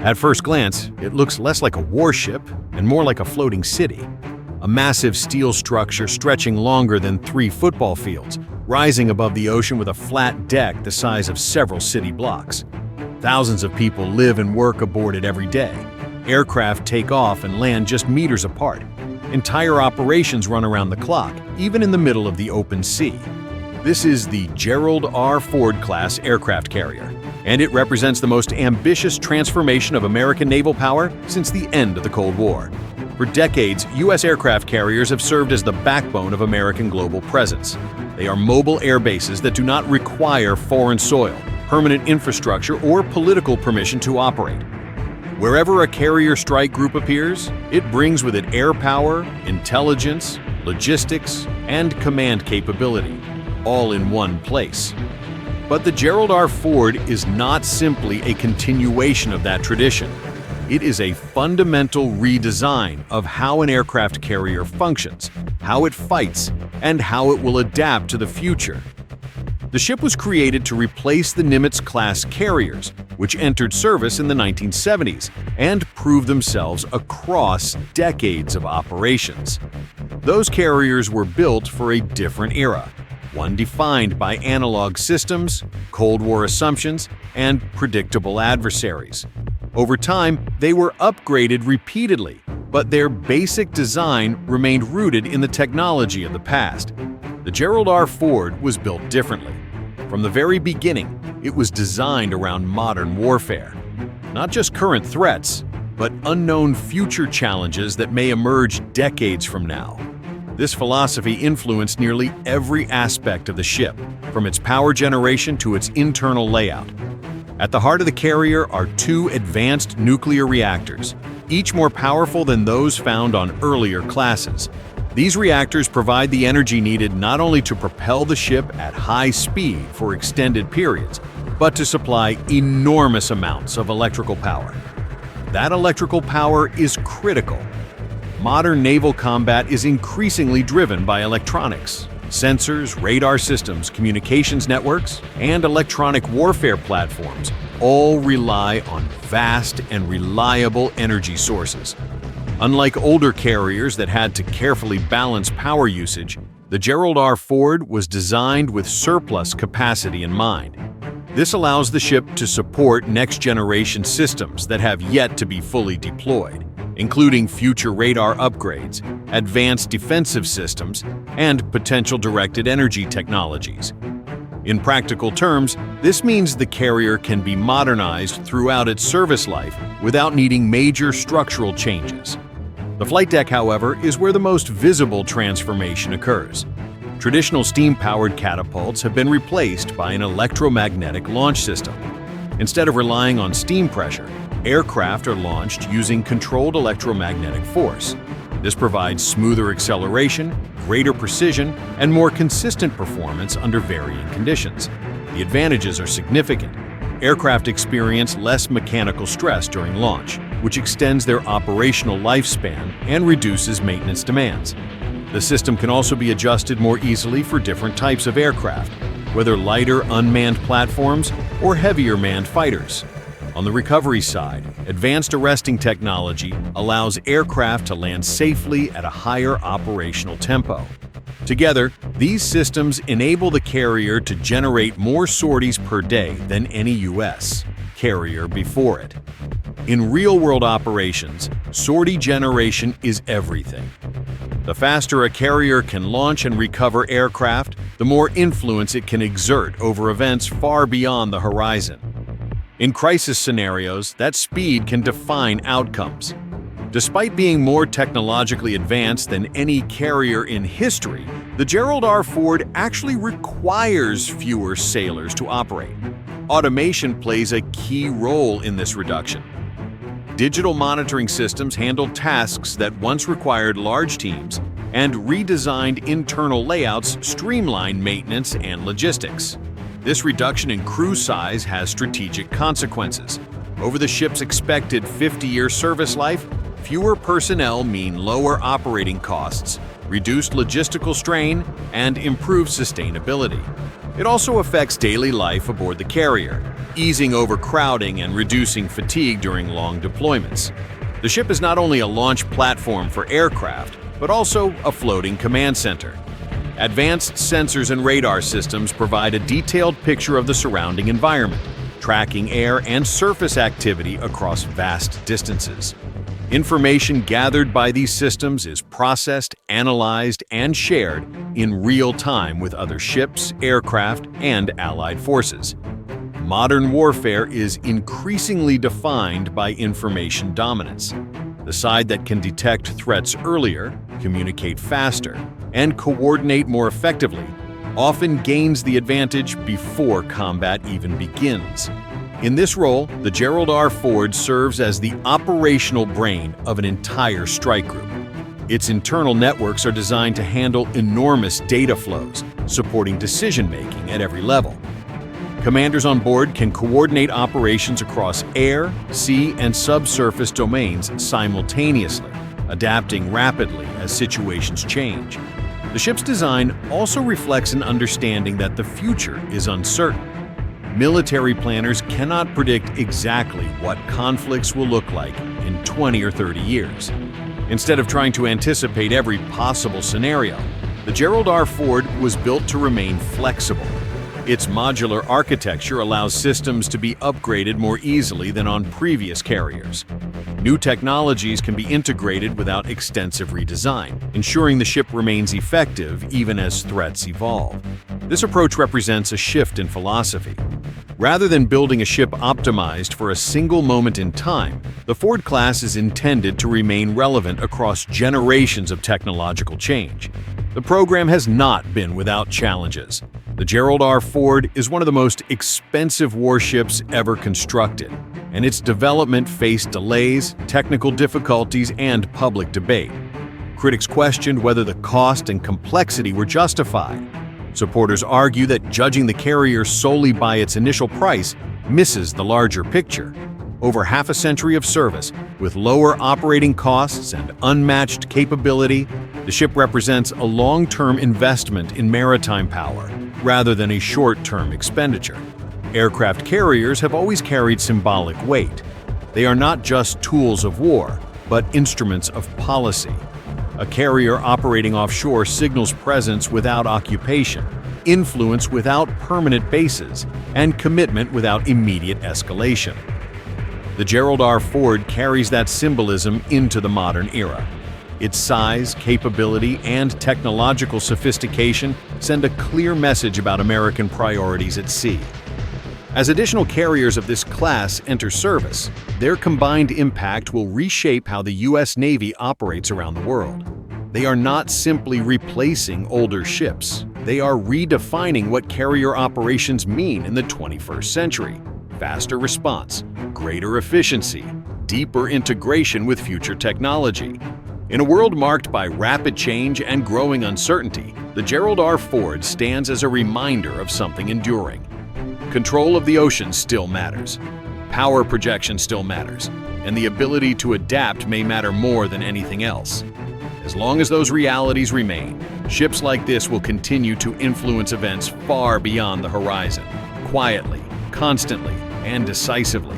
At first glance, it looks less like a warship and more like a floating city. A massive steel structure stretching longer than 3 football fields, rising above the ocean with a flat deck the size of several city blocks. Thousands of people live and work aboard it every day. Aircraft take off and land just meters apart. Entire operations run around the clock, even in the middle of the open sea. This is the Gerald R. Ford-class aircraft carrier, and it represents the most ambitious transformation of American naval power since the end of the Cold War. For decades, U.S. aircraft carriers have served as the backbone of American global presence. They are mobile air bases that do not require foreign soil, permanent infrastructure, or political permission to operate. Wherever a carrier strike group appears, it brings with it air power, intelligence, logistics, and command capability, all in one place. But the Gerald R. Ford is not simply a continuation of that tradition. It is a fundamental redesign of how an aircraft carrier functions, how it fights, and how it will adapt to the future. The ship was created to replace the Nimitz-class carriers, which entered service in the 1970s and proved themselves across decades of operations. Those carriers were built for a different era, one defined by analog systems, Cold War assumptions, and predictable adversaries. Over time, they were upgraded repeatedly, but their basic design remained rooted in the technology of the past. The Gerald R. Ford was built differently. From the very beginning, it was designed around modern warfare. Not just current threats, but unknown future challenges that may emerge decades from now. This philosophy influenced nearly every aspect of the ship, from its power generation to its internal layout. At the heart of the carrier are 2 advanced nuclear reactors, each more powerful than those found on earlier classes. These reactors provide the energy needed not only to propel the ship at high speed for extended periods, but to supply enormous amounts of electrical power. That electrical power is critical. Modern naval combat is increasingly driven by electronics. Sensors, radar systems, communications networks, and electronic warfare platforms all rely on vast and reliable energy sources. Unlike older carriers that had to carefully balance power usage, the Gerald R. Ford was designed with surplus capacity in mind. This allows the ship to support next-generation systems that have yet to be fully deployed, including future radar upgrades, advanced defensive systems, and potential directed energy technologies. In practical terms, this means the carrier can be modernized throughout its service life without needing major structural changes. The flight deck, however, is where the most visible transformation occurs. Traditional steam-powered catapults have been replaced by an electromagnetic launch system. Instead of relying on steam pressure, aircraft are launched using controlled electromagnetic force. This provides smoother acceleration, greater precision, and more consistent performance under varying conditions. The advantages are significant. Aircraft experience less mechanical stress during launch, which extends their operational lifespan and reduces maintenance demands. The system can also be adjusted more easily for different types of aircraft, whether lighter unmanned platforms or heavier manned fighters. On the recovery side, advanced arresting technology allows aircraft to land safely at a higher operational tempo. Together, these systems enable the carrier to generate more sorties per day than any U.S. carrier before it. In real-world operations, sortie generation is everything. The faster a carrier can launch and recover aircraft, the more influence it can exert over events far beyond the horizon. In crisis scenarios, that speed can define outcomes. Despite being more technologically advanced than any carrier in history, the Gerald R. Ford actually requires fewer sailors to operate. Automation plays a key role in this reduction. Digital monitoring systems handle tasks that once required large teams, and redesigned internal layouts streamline maintenance and logistics. This reduction in crew size has strategic consequences. Over the ship's expected 50-year service life, fewer personnel mean lower operating costs, reduced logistical strain, and improved sustainability. It also affects daily life aboard the carrier, easing overcrowding and reducing fatigue during long deployments. The ship is not only a launch platform for aircraft, but also a floating command center. Advanced sensors and radar systems provide a detailed picture of the surrounding environment, tracking air and surface activity across vast distances. Information gathered by these systems is processed, analyzed, and shared in real time with other ships, aircraft, and allied forces. Modern warfare is increasingly defined by information dominance. The side that can detect threats earlier, communicate faster, and coordinate more effectively often gains the advantage before combat even begins. In this role, the Gerald R. Ford serves as the operational brain of an entire strike group. Its internal networks are designed to handle enormous data flows, supporting decision-making at every level. Commanders on board can coordinate operations across air, sea, and subsurface domains simultaneously, adapting rapidly as situations change. The ship's design also reflects an understanding that the future is uncertain. Military planners cannot predict exactly what conflicts will look like in 20 or 30 years. Instead of trying to anticipate every possible scenario, the Gerald R. Ford was built to remain flexible. Its modular architecture allows systems to be upgraded more easily than on previous carriers. New technologies can be integrated without extensive redesign, ensuring the ship remains effective even as threats evolve. This approach represents a shift in philosophy. Rather than building a ship optimized for a single moment in time, the Ford class is intended to remain relevant across generations of technological change. The program has not been without challenges. The Gerald R. Ford is one of the most expensive warships ever constructed, and its development faced delays, technical difficulties, and public debate. Critics questioned whether the cost and complexity were justified. Supporters argue that judging the carrier solely by its initial price misses the larger picture. Over half a century of service, with lower operating costs and unmatched capability, the ship represents a long-term investment in maritime power, rather than a short-term expenditure. Aircraft carriers have always carried symbolic weight. They are not just tools of war, but instruments of policy. A carrier operating offshore signals presence without occupation, influence without permanent bases, and commitment without immediate escalation. The Gerald R. Ford carries that symbolism into the modern era. Its size, capability, and technological sophistication send a clear message about American priorities at sea. As additional carriers of this class enter service, their combined impact will reshape how the U.S. Navy operates around the world. They are not simply replacing older ships. They are redefining what carrier operations mean in the 21st century. Faster response, greater efficiency, deeper integration with future technology. In a world marked by rapid change and growing uncertainty, the Gerald R. Ford stands as a reminder of something enduring. Control of the ocean still matters. Power projection still matters. And the ability to adapt may matter more than anything else. As long as those realities remain, ships like this will continue to influence events far beyond the horizon, quietly, constantly, and decisively.